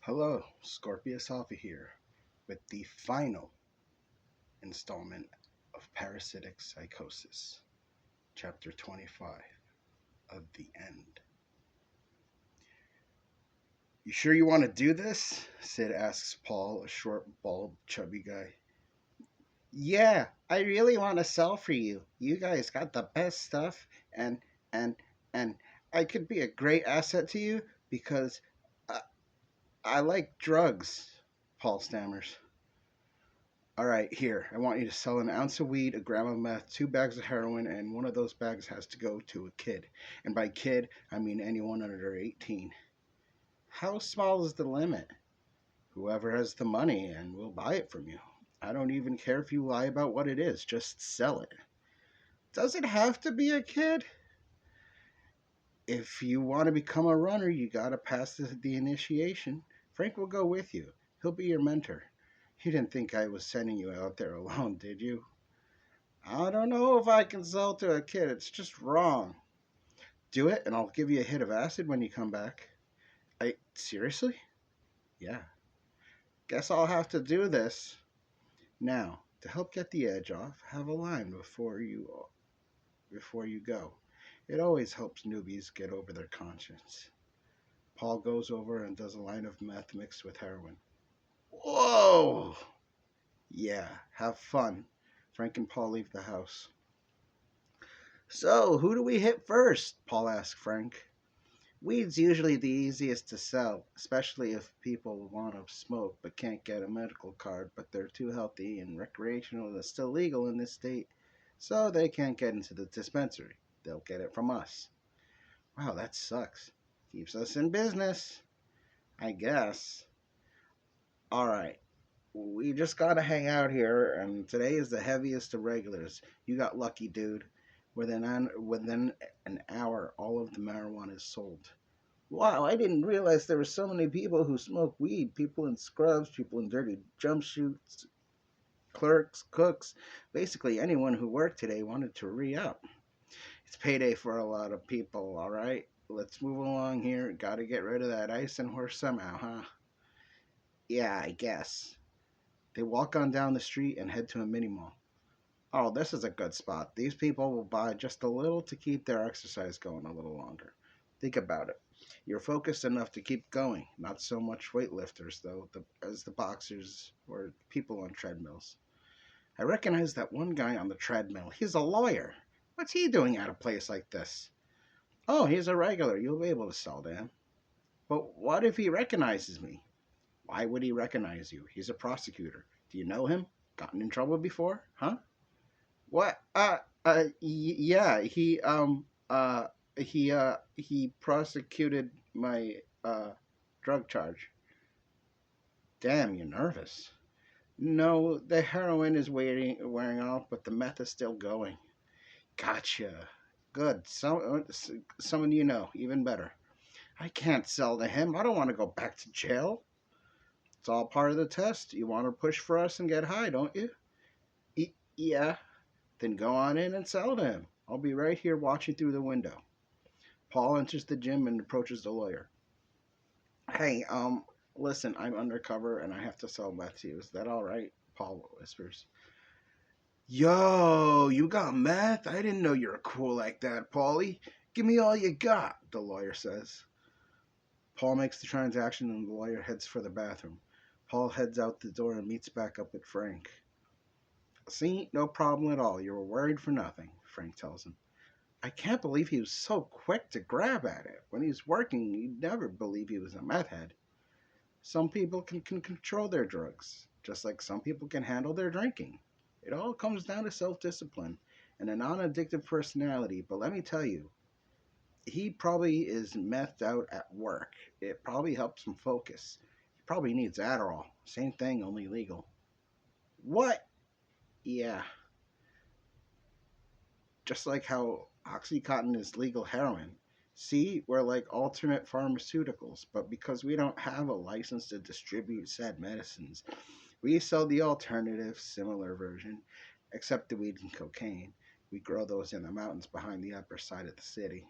Hello, Scorpius Alpha here with the final installment of Parasitic Psychosis, Chapter 25 of the End. You sure you want to do this? Sid asks Paul, a short, bald, chubby guy. Yeah, I really want to sell for you. You guys got the best stuff, and and and I could be a great asset to you because I, I like drugs. Paul stammers. All right, here. I want you to sell an ounce of weed, a gram of meth, 2 bags of heroin, and one of those bags has to go to a kid. And by kid, I mean anyone under 18. How small is the limit? Whoever has the money, and we'll buy it from you. I don't even care if you lie about what it is, just sell it. Does it have to be a kid? If you want to become a runner, you gotta pass the initiation. Frank will go with you. He'll be your mentor. You didn't think I was sending you out there alone, did you? I don't know if I can sell to a kid. It's just wrong. Do it, and I'll give you a hit of acid when you come back. I seriously? Yeah. Guess I'll have to do this. Now, to help get the edge off, have a line before you go. It always helps newbies get over their conscience. Paul goes over and does a line of meth mixed with heroin. Whoa! Yeah, have fun. Frank and Paul leave the house. So, who do we hit first? Paul asks Frank. Weed's usually the easiest to sell, especially if people want to smoke but can't get a medical card, but they're too healthy and recreational is still legal in this state, so they can't get into the dispensary. They'll get it from us. Wow, that sucks. Keeps us in business, I guess. All right. We just gotta hang out here, and today is the heaviest of regulars. You got lucky, dude. Within an hour, all of the marijuana is sold. Wow, I didn't realize there were so many people who smoke weed. People in scrubs, people in dirty jumpsuits, clerks, cooks. Basically, anyone who worked today wanted to re up. It's payday for a lot of people, all right? Let's move along here. Gotta get rid of that ice and horse somehow, huh? Yeah, I guess. They walk on down the street and head to a mini mall. Oh, this is a good spot. These people will buy just a little to keep their exercise going a little longer. Think about it. You're focused enough to keep going. Not so much weightlifters, though, as the boxers or people on treadmills. I recognize that one guy on the treadmill. He's a lawyer. What's he doing at a place like this? Oh, he's a regular. You'll be able to sell to him. But what if he recognizes me? Why would he recognize you? He's a prosecutor. Do you know him? Gotten in trouble before? Huh? What? Yeah. He prosecuted my drug charge. Damn, you're nervous. No, the heroin is wearing off, but the meth is still going. Gotcha. Good. Someone you know, even better. I can't sell to him. I don't want to go back to jail. It's all part of the test. You want to push for us and get high, don't you? Yeah. Then go on in and sell to him. I'll be right here watching through the window. Paul enters the gym and approaches the lawyer. Hey, listen, I'm undercover and I have to sell meth to you. Is that all right? Paul whispers. Yo, you got meth? I didn't know you were cool like that, Paulie. Give me all you got, the lawyer says. Paul makes the transaction and the lawyer heads for the bathroom. Paul heads out the door and meets back up with Frank. See, no problem at all. You were worried for nothing, Frank tells him. I can't believe he was so quick to grab at it. When he's working, you'd never believe he was a meth head. Some people can control their drugs, just like some people can handle their drinking. It all comes down to self discipline and a non addictive personality, but let me tell you, he probably is methed out at work. It probably helps him focus. He probably needs Adderall. Same thing, only legal. What? Yeah, just like how Oxycontin is legal heroin. See, we're like alternate pharmaceuticals, but because we don't have a license to distribute said medicines, we sell the alternative, similar version, except the weed and cocaine. We grow those in the mountains behind the upper side of the city.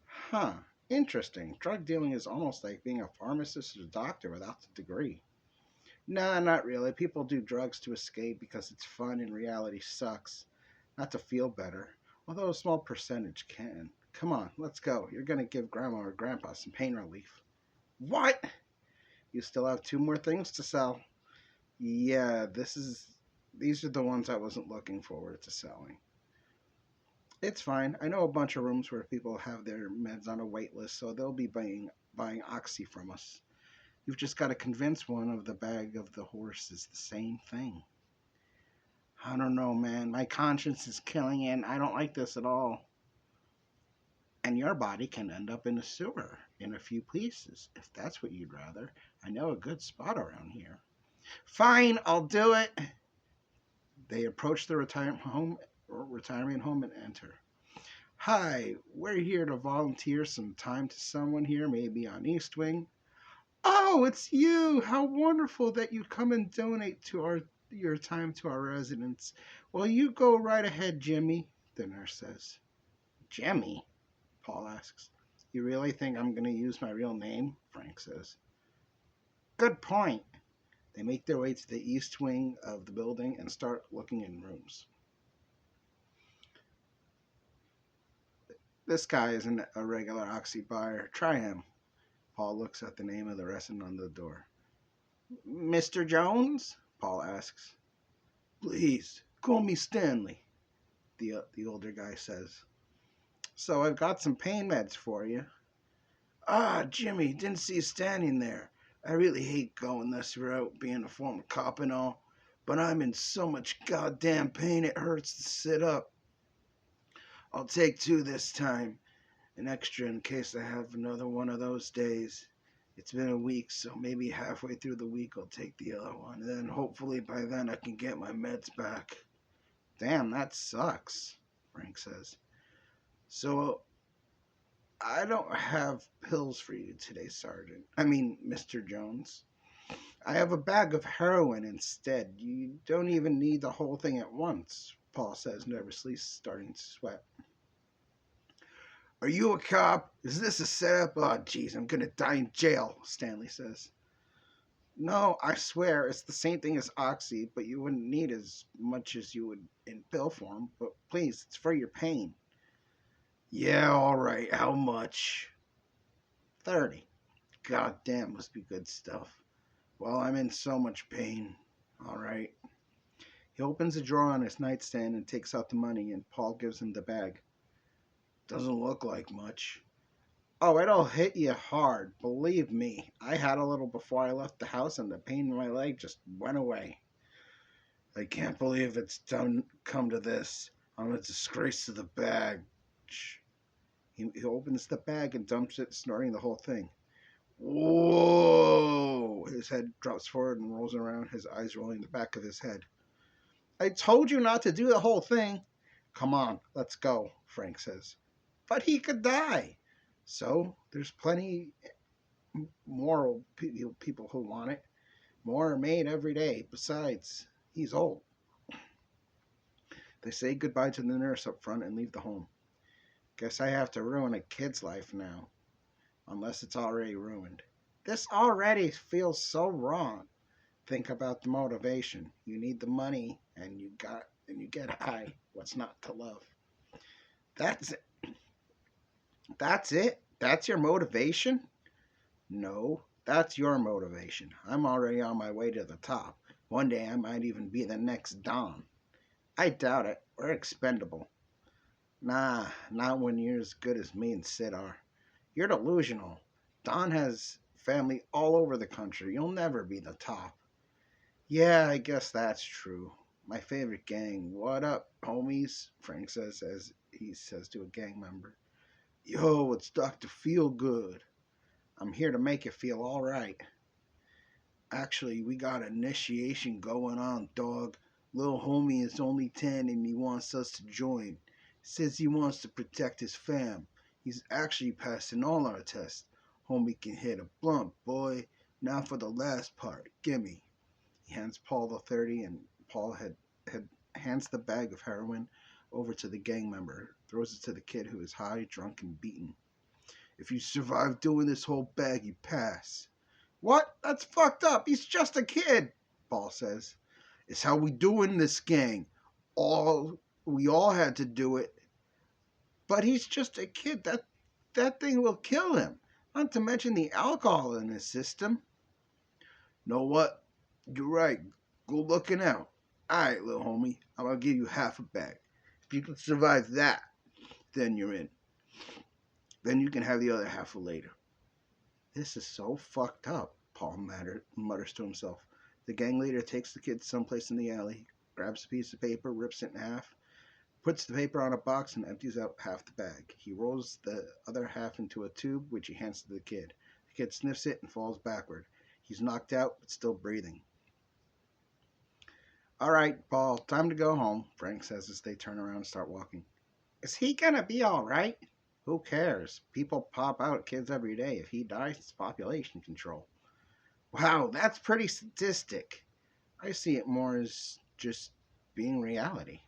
Huh. Interesting. Drug dealing is almost like being a pharmacist or doctor without the degree. Nah, not really. People do drugs to escape because it's fun and reality sucks. Not to feel better. Although a small percentage can. Come on, let's go. You're gonna give Grandma or Grandpa some pain relief. What? You still have two more things to sell. Yeah, these are the ones I wasn't looking forward to selling. It's fine. I know a bunch of rooms where people have their meds on a wait list, so they'll be buying Oxy from us. You've just got to convince one of the bag of the horse is the same thing. I don't know, man. My conscience is killing in. I don't like this at all. And your body can end up in a sewer in a few pieces, if that's what you'd rather. I know a good spot around here. Fine, I'll do it. They approach the retirement home and enter. Hi, we're here to volunteer some time to someone here, maybe on East Wing. Oh, it's you! How wonderful that you come and donate to your time to our residents. Well, you go right ahead, Jimmy, the nurse says. Jimmy? Paul asks. You really think I'm going to use my real name? Frank says. Good point. They make their way to the east wing of the building and start looking in rooms. This guy isn't a regular Oxy buyer. Try him. Paul looks at the name of the resident on the door. Mr. Jones? Paul asks. Please, call me Stanley, the older guy says. So I've got some pain meds for you. Ah, Jimmy, didn't see you standing there. I really hate going this route, being a former cop and all, but I'm in so much goddamn pain it hurts to sit up. I'll take two this time, an extra in case I have another one of those days. It's been a week, so maybe halfway through the week I'll take the other one, and then hopefully by then I can get my meds back. Damn, that sucks, Frank says. So I don't have pills for you today, Sergeant. I mean, Mr. Jones. I have a bag of heroin instead. You don't even need the whole thing at once, Paul says nervously, starting to sweat. Are you a cop? Is this a setup? Oh, jeez, I'm gonna die in jail, Stanley says. No, I swear, it's the same thing as Oxy, but you wouldn't need as much as you would in pill form. But please, it's for your pain. Yeah, all right. How much? 30. God damn, must be good stuff. Well, I'm in so much pain. All right. He opens a drawer on his nightstand and takes out the money, and Paul gives him the bag. Doesn't look like much. Oh, it'll hit you hard. Believe me. I had a little before I left the house, and the pain in my leg just went away. I can't believe it's come to this. I'm a disgrace to the bag. He opens the bag and dumps it, snorting the whole thing. Whoa! His head drops forward and rolls around, his eyes rolling the back of his head. I told you not to do the whole thing. Come on, let's go, Frank says. But he could die. So there's plenty more people who want it. More are made every day. Besides, he's old. They say goodbye to the nurse up front and leave the home. Guess I have to ruin a kid's life now. Unless it's already ruined. This already feels so wrong. Think about the motivation. You need the money and you get high. What's not to love? That's it. That's it? That's your motivation? No, that's your motivation. I'm already on my way to the top. One day I might even be the next Don. I doubt it. We're expendable. Nah, not when you're as good as me and Sid are. You're delusional. Don has family all over the country. You'll never be the top. Yeah, I guess that's true. My favorite gang. What up, homies? Frank says as he says to a gang member. Yo, it's Dr. Feelgood. I'm here to make you feel all right. Actually, we got initiation going on, dog. Little homie is only 10 and he wants us to join. Says he wants to protect his fam. He's actually passing all our tests. Homie can hit a blunt, boy. Now for the last part. Gimme. He hands Paul the 30 and Paul hands the bag of heroin over to the gang member. Throws it to the kid who is high, drunk, and beaten. If you survive doing this whole bag, you pass. What? That's fucked up. He's just a kid, Paul says. It's how we do in this gang. We all had to do it. But he's just a kid. That thing will kill him. Not to mention the alcohol in his system. Know what? You're right. Go looking out. Alright, little homie. I'm gonna give you half a bag. If you can survive that, then you're in. Then you can have the other half for later. This is so fucked up, Paul mutters to himself. The gang leader takes the kid someplace in the alley, grabs a piece of paper, rips it in half, puts the paper on a box, and empties out half the bag. He rolls the other half into a tube, which he hands to the kid. The kid sniffs it and falls backward. He's knocked out, but still breathing. All right, Paul, time to go home, Frank says as they turn around and start walking. Is he gonna be all right? Who cares? People pop out kids every day. If he dies, it's population control. Wow, that's pretty sadistic. I see it more as just being reality.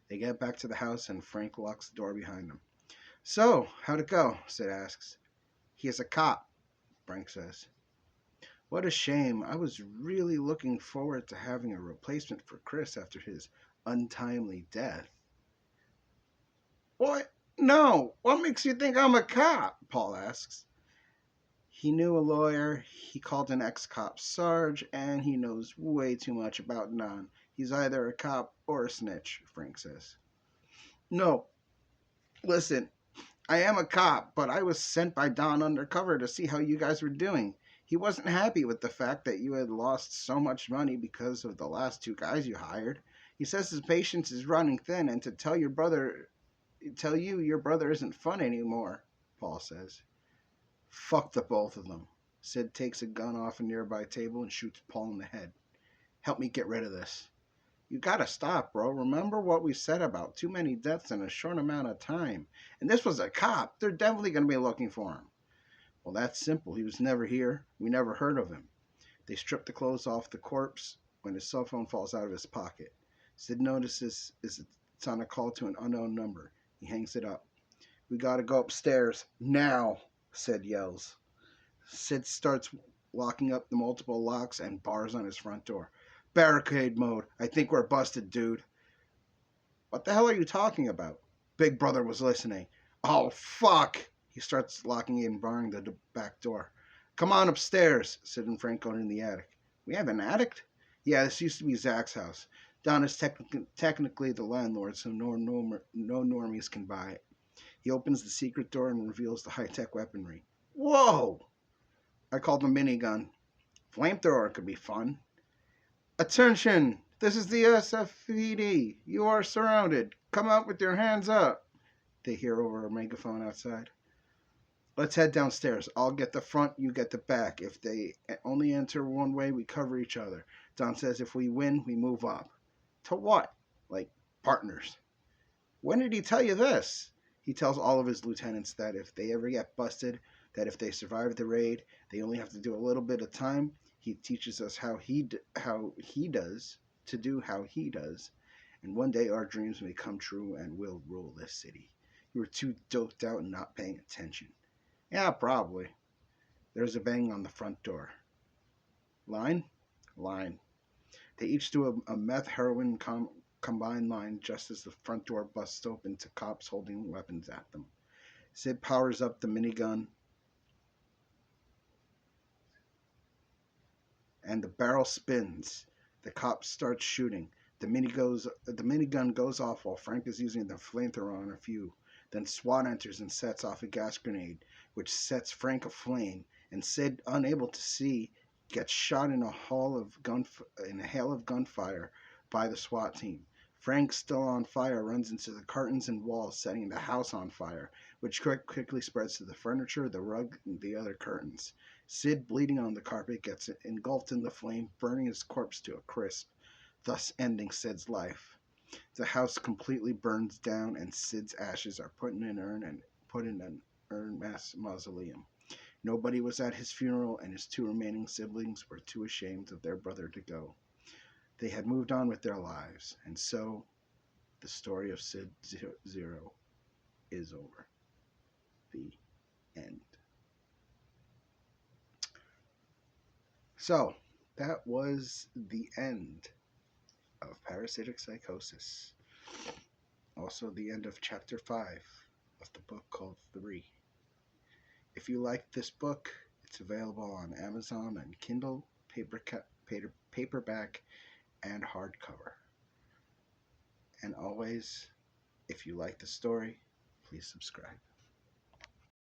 They get back to the house and Frank locks the door behind them. So, how'd it go? Sid asks. He is a cop, Frank says. What a shame. I was really looking forward to having a replacement for Chris after his untimely death. What? No. What makes you think I'm a cop? Paul asks. He knew a lawyer, he called an ex-cop Sarge, and he knows way too much about Don. He's either a cop or a snitch, Frank says. No. Listen, I am a cop, but I was sent by Don undercover to see how you guys were doing. He wasn't happy with the fact that you had lost so much money because of the last two guys you hired. He says his patience is running thin, and to tell you your brother isn't fun anymore, Paul says. Fuck the both of them. Sid takes a gun off a nearby table and shoots Paul in the head. Help me get rid of this. You gotta stop, bro. Remember what we said about too many deaths in a short amount of time. And this was a cop. They're definitely gonna be looking for him. Well, that's simple. He was never here. We never heard of him. They strip the clothes off the corpse when his cell phone falls out of his pocket. Sid notices it's on a call to an unknown number. He hangs it up. We gotta go upstairs. Now, Sid yells. Sid starts locking up the multiple locks and bars on his front door. Barricade mode. I think we're busted, dude. What the hell are you talking about? Big Brother was listening. Oh, fuck. He starts locking and barring the back door. Come on upstairs, Sid and Frank go in the attic. We have an attic? Yeah, this used to be Zach's house. Don is technically the landlord, so no normies can buy it. He opens the secret door and reveals the high-tech weaponry. Whoa! I called the minigun. Flamethrower could be fun. Attention! This is the SFPD. You are surrounded. Come out with your hands up. They hear over a megaphone outside. Let's head downstairs. I'll get the front, you get the back. If they only enter one way, we cover each other. Don says if we win, we move up. To what? Like partners. When did he tell you this? He tells all of his lieutenants that if they ever get busted, that if they survive the raid, they only have to do a little bit of time. He teaches us how he does, and one day our dreams may come true and we'll rule this city. You were too doped out and not paying attention. Yeah, probably. There's a bang on the front door. Line? Line. They each do a meth heroin combined line just as the front door busts open to cops holding weapons at them. Sid powers up the minigun and the barrel spins. The cops start shooting. The minigun goes off while Frank is using the flamethrower on a few. Then SWAT enters and sets off a gas grenade, which sets Frank aflame, and Sid, unable to see, gets shot in a hail of gunfire by the SWAT team. Frank, still on fire, runs into the curtains and walls, setting the house on fire, which quickly spreads to the furniture, the rug, and the other curtains. Sid, bleeding on the carpet, gets engulfed in the flame, burning his corpse to a crisp, thus ending Sid's life. The house completely burns down, and Sid's ashes are put in an urn mass mausoleum. Nobody was at his funeral, and his two remaining siblings were too ashamed of their brother to go. They had moved on with their lives, and so the story of Sid Zero is over. The end. So, that was the end of Parasitic Psychosis. Also, the end of chapter 5 of the book called 3. If you like this book, it's available on Amazon and Kindle, paperback, and hardcover. And always, if you like the story, please subscribe.